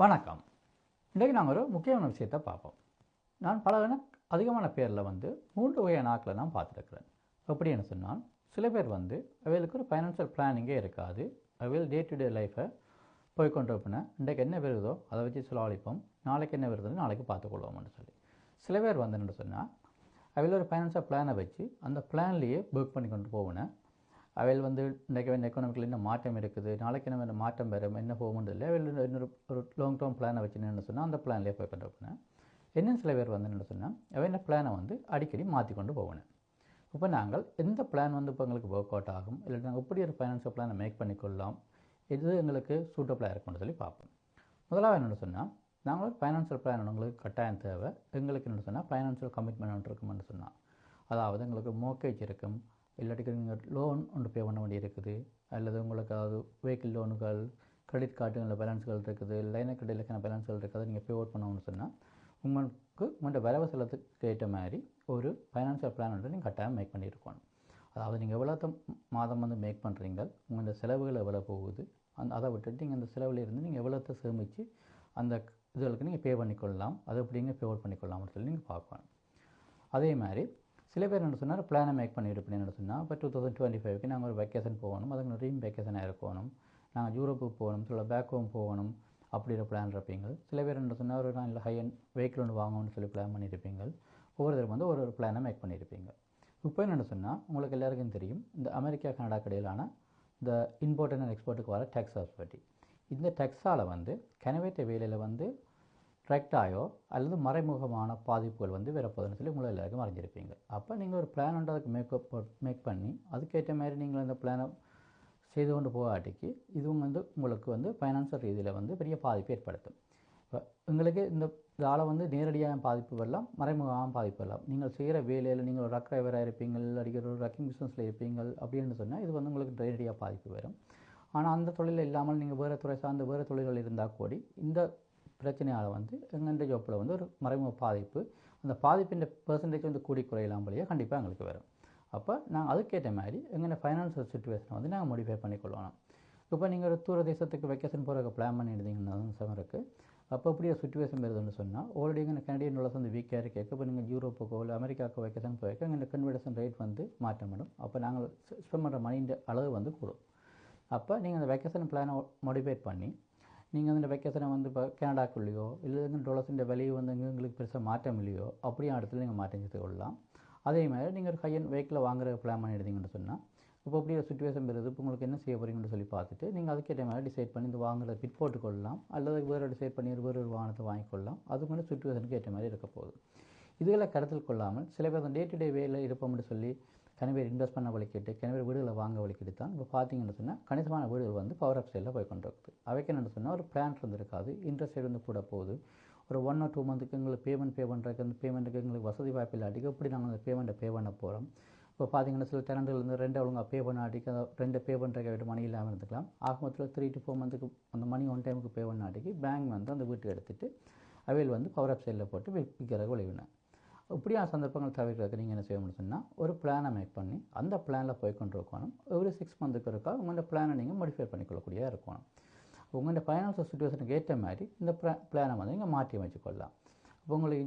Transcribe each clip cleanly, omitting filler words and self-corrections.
வணக்கம். இன்றைக்கு நாங்கள் ஒரு முக்கியமான விஷயத்தை பார்ப்போம். நான் அதிகமான பேரில் 3 வகையான ஆட்களை நான் பார்த்துருக்கிறேன். எப்படின்னு சொன்னால், சில பேர் அவைகளுக்கு ஒரு ஃபைனான்சியல் பிளானிங்கே இருக்காது. அவைகள் டே டு டே லைஃப்பை போய்கொண்டு இருப்பின. இன்றைக்கு என்ன வருதோ அதை வச்சு செலவழிப்போம், நாளைக்கு என்ன வருதுன்னு நாளைக்கு பார்த்துக்கொள்வோம்னு சொல்லி. சில பேர் என்ன சொன்னால், அவையில் ஒரு ஃபைனான்சியல் பிளானை வச்சு அந்த பிளான்லேயே ஒர்க் பண்ணி கொண்டு போவேன். அவையில் இன்றைக்கு எக்கனாமிக்கில் என்ன மாற்றம் இருக்குது, நாளைக்கு என்ன மாற்றம் வரும், என்ன போகும்னு இல்லை. அவையில் இன்னொரு லாங் டேர்ம் பிளானை வச்சுன்னு சொன்னால் அந்த பிளான்லேயே போய் கொண்டிருப்பேன். இன்னும் சில பேர் என்ன சொன்னால், அவையில் பிளானை அடிக்கடி மாற்றி கொண்டு போவேன். இப்போ நாங்கள் எந்த பிளான் இப்போ எங்களுக்கு ஒர்க் அவுட் ஆகும், இல்லை நாங்கள் எப்படி ஒரு ஃபைனான்சியல் பிளானை மேக் பண்ணிக்கொள்ளலாம், இது எங்களுக்கு சூட்டபிளாக இருக்கும்னு சொல்லி பார்ப்போம். முதலாவது என்ன சொன்னால், நாங்கள் ஒரு ஃபைனான்சியல் பிளான் உங்களுக்கு கட்டாயம் தேவை. எங்களுக்கு என்ன சொன்னால் ஃபைனான்சியல் கமிட்மெண்ட் இருக்கும்னு சொன்னால், அதாவது எங்களுக்கு மோர்கேஜ் இருக்கும், இல்லாட்டிக்கு நீங்கள் லோன் ஒன்று பே பண்ண வேண்டி இருக்குது, அல்லது உங்களுக்கு அதாவது வெஹிக்கிள் லோனுகள், கிரெடிட் கார்டுகளில் பேலன்ஸ்கள் இருக்குது, லைன கிரெடிட்லுக்கான பேலன்ஸ்கள் இருக்குது, நீங்கள் பே அவுட் பண்ணணும்னு சொன்னால் உங்களுக்கு உங்களோட வரவு செலவுக்கு ஏற்ற மாதிரி ஒரு ஃபைனான்சியல் பிளான் நீங்கள் கட்டாயம் மேக் பண்ணியிருக்கணும். அதாவது நீங்கள் எவ்வளோ மாதம் மேக் பண்ணுறீங்க, உங்களோட செலவுகள் எவ்வளோ போகுது, அதை விட்டுட்டு நீங்கள் அந்த செலவில் இருந்து நீங்கள் எவ்வளோத்தை சேமித்து அந்த இதுகளுக்கு நீங்கள் பே பண்ணிக்கொள்ளலாம், அதை எப்படிங்க பே அவுட் பண்ணிக்கொள்ளலாம்னு சொல்லி நீங்கள் பார்க்கணும். அதே மாதிரி சில பேர் என்ன சொன்னால் பிளானை மேக் பண்ணியிருப்பேன். என்ன சொன்னால், இப்போ 2025க்கு நாங்கள் ஒரு வெக்கேஷன் போகணும், அதுக்கு ட்ரீம் வெக்கேஷனாக இருக்கணும், நாங்கள் யூரோப்புக்கு போகணும், சில பேக் ஹோம் போகணும், அப்படிங்கிற பிளான் இருப்பீங்க. சில பேர் என்ன சொன்னால் ஒரு நான் இல்லை ஹை அண்ட் வெஹிக்கிள் ஒன்று வாங்கணும்னு சொல்லி பிளான் பண்ணியிருப்பீங்க. ஒவ்வொருத்தரும் ஒரு பிளானை மேக் பண்ணியிருப்பீங்க. இப்போ என்ன சொன்னால், உங்களுக்கு எல்லாருக்கும் தெரியும், இந்த அமெரிக்கா கனடா இடையிலான இந்த இம்போர்ட் அண்ட் எக்ஸ்போர்ட்டுக்கு வர டேக்ஸஸ் பற்றி. இந்த டேக்ஸால் கனவேற்ற வேலையில் டிரெக்டாயோ அல்லது மறைமுகமான பாதிப்புகள் வரப்போகுதுன்னு சொல்லி உங்களை எல்லாருக்கும் அறிஞ்சிருப்பீங்க. அப்போ நீங்கள் ஒரு பிளான் அதுக்கு மேக் பண்ணி அதுக்கேற்ற மாதிரி நீங்கள் அந்த பிளானை செய்து கொண்டு போகாட்டிக்கு இது உங்களுக்கு ஃபைனான்சியல் ரீதியில் பெரிய பாதிப்பு ஏற்படுத்தும். இப்போ உங்களுக்கு இந்த இதால் நேரடியாக பாதிப்பு வரலாம், மறைமுகமாக பாதிப்பு வரலாம். நீங்கள் செய்கிற வேலையில் நீங்கள் ஒரு ட்ரக் டிரைவராக இருப்பீங்க, அடிக்கிற ஒரு ட்ரக்கிங் பிஸ்னஸில் இருப்பீங்க அப்படின்னு சொன்னால் இது உங்களுக்கு நேரடியாக பாதிப்பு வரும். ஆனால் அந்த தொழிலில் இல்லாமல் நீங்கள் வேறு துறை சார்ந்த வேறு தொழில்கள் இருந்தால் கூடி இந்த பிரச்சனையால் எங்கள் ஜாப்பில் ஒரு மறைமுக பாதிப்பு, அந்த பாதிப்பின் பெர்சன்டேஜ் கூடி குறையலாம் வழியாக கண்டிப்பாக எங்களுக்கு வரும். அப்போ நாங்கள் அதுக்கேற்ற மாதிரி எங்கள் ஃபைனான்சியல் சுச்சுவேஷனை நாங்கள் மாடிஃபை பண்ணிக்கொள்ளணும். இப்போ நீங்கள் ஒரு தூர தேசத்துக்கு வெக்கேஷன் போகிறதுக்கு பிளான் பண்ணியிருந்தீங்கன்னா சமருக்கு, அப்போ அப்படியே சுச்சுவேஷன் வருதுன்னு சொன்னால் ஆல்ரெடி எங்கள் கனடியன் டாலர்ஸ் வீக்காக இருக்க, இப்போ நீங்கள் யூரோப்புக்கோ இல்லை அமெரிக்காவுக்கு வெக்கேஷன் போயிருக்க எங்கள் கன்வர்டேஷன் ரேட் மாற்றப்படும். அப்போ நாங்கள் ஸ்பெண்ட் பண்ணுற மணியின் அளவு கூடும். அப்போ நீங்கள் அந்த வெக்கேஷன் பிளானை மாடிஃபை பண்ணி நீங்கள் அந்த வெக்கேஷனை இப்போ கனடாக்குள்ளேயோ இல்லை டாலர்ஸின் விலையை எங்களுக்கு பெருசாக மாற்றம் இல்லையோ அப்படியே இடத்துல நீங்கள் மாற்றம் செய்து கொள்ளலாம். அதே மாதிரி நீங்கள் ஒரு ஹை அண்ட் வெஹிக்கில் வாங்குற பிளான் பண்ணியிருந்தீங்கன்னு சொன்னால், இப்போ அப்படியே சுச்சுவேஷன் வருது, இப்போ உங்களுக்கு என்ன செய்ய போகிறீங்கன்னு சொல்லி பார்த்துட்டு நீங்கள் அதுக்கேற்ற மாதிரி டிசைட் பண்ணி இந்த வாங்குறத பிட் போட்டுக்கொள்ளலாம், அல்லது வேறு டிசைட் பண்ணி வேறு ஒரு வாகனத்தை வாங்கிக்கொள்ளலாம். அதுக்கு வந்து சுச்சுவேஷனுக்கு ஏற்ற மாதிரி இருக்க போகுது. இதுகளை கருத்தில் கொள்ளாமல் சில பேர் டே டு டே வேலையில் இருப்போம்னு சொல்லி கனவேர் இன்வெஸ்ட் பண்ண வழிக்கிட்டு கனவேர் வீடுகளை வாங்க வழிக்கிட்டு தான் இப்போ பார்த்தீங்கன்னு சொன்னால் கணிசமான வீடுகள் பவர் அப் சைடில் போய் கொண்டிருக்குது. அவைக்கு என்னென்னு சொன்னால் ஒரு பிளான் இருந்திருக்காது, இன்ட்ரெஸ்ட் ரேட் கூட போகுது. ஒரு 1 or 2 மந்த்துக்கு எங்களுக்கு பேமெண்ட் பே பண்ணுறதுக்கு அந்த பேமெண்ட்டுக்கு எங்களுக்கு வசதி வாய்ப்பு இல்லாட்டிக்கு எப்படி நாங்கள் அந்த பேமெண்ட்டை பே பண்ண போகிறோம். இப்போ பார்த்தீங்கன்னா சில டெனண்டுகள் ரெண்டு ஒழுங்காக பே பண்ணாட்டிக்கு ரெண்டு பே பண்ணுறதுக்கு மணி இல்லாமல் இருந்துக்கலாம். ஆக மொத்தத்தில் 3 to 4 மந்த்துக்கு அந்த மணி ஒன் டைமுக்கு பே பண்ணாட்டிக்கு பேங்க் அந்த வீட்டுக்கு எடுத்துகிட்டு அவையில் பவர் அப் சைடில் போட்டு விற்கிறதுக்கு விளைவினேன். இப்படியான சந்தர்ப்பங்கள் தவிர்க்கிறதுக்கு நீங்கள் என்ன செய்யணும்னு சொன்னால் ஒரு பிளானை மேக் பண்ணி அந்த பிளானில் போய் கொண்டு இருக்கணும். ஒரு 6 மந்த்துக்கு இருக்கா உங்களோட பிளானை நீங்கள் மாடிஃபை பண்ணிக்கொள்ளக்கூடியதாக இருக்கணும். உங்களோட ஃபைனான்சியல் சுச்சுவேஷனுக்கு ஏற்ற மாதிரி இந்த பிளானை நீங்கள் மாற்றி வச்சுக்கொள்ளலாம். இப்போ உங்களுக்கு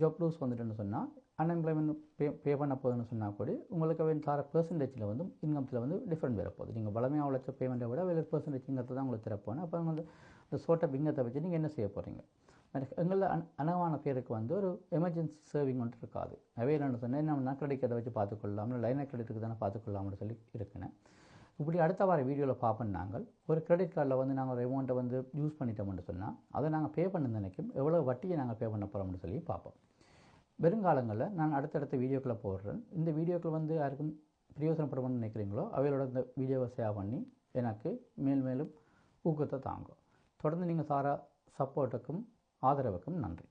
ஜாப் லூஸ் வந்துட்டுன்னு சொன்னால் அன்எம்ப்ளாய்மெண்ட் பே பண்ண போகுதுன்னு சொன்னால் கூட உங்களுக்கு தர பெர்சன்டேஜில் இன்கம்ஸில் டிஃப்ரெண்ட் வரப்போகுது. நீங்கள் வளமையாக உழைச்ச பேமெண்ட்டை விட வேறு பெர்சன்டேஜ் இங்கத்தை தான் உங்களுக்கு தரப்போகணும். அப்போ இந்த சோர்ட் இங்கத்தை வச்சு நீங்கள் என்ன செய்ய போகிறீங்க. எங்களில் அனகமான பேருக்கு ஒரு எமர்ஜென்சி சேவிங் ஒன்று இருக்காது. அவையில் சொன்னேன் நம்ம கிரெடிட் வச்சு பார்த்துக்கொள்ளலாம், லைனாக கிரெடிட்டுக்கு தானே பார்த்துக்கொள்ளாம்னு சொல்லி இருக்குன்னு. இப்படி அடுத்த வார வீடியோவில் பார்ப்போம். நாங்கள் ஒரு கிரெடிட் கார்டில் நாங்கள் ஒரு அமௌண்ட்டை யூஸ் பண்ணிட்டோம்னு சொன்னால் அதை நாங்கள் பே பண்ண நினைக்கும் எவ்வளோ வட்டியை நாங்கள் பே பண்ண போகிறோம்னு சொல்லி பார்ப்போம். வருங்காலங்களில் நான் அடுத்தடுத்த வீடியோக்களை போடுறேன். இந்த வீடியோக்கள் யாருக்கும் பிரயோசனப்படணும்னு நினைக்கிறீங்களோ அவையோட இந்த வீடியோவை ஷேர் பண்ணி எனக்கு மேலும் ஊக்கத்தை தாங்கும். தொடர்ந்து நீங்கள் சாரா சப்போர்ட்டுக்கும் ஆதரவுக்கும் நன்றி.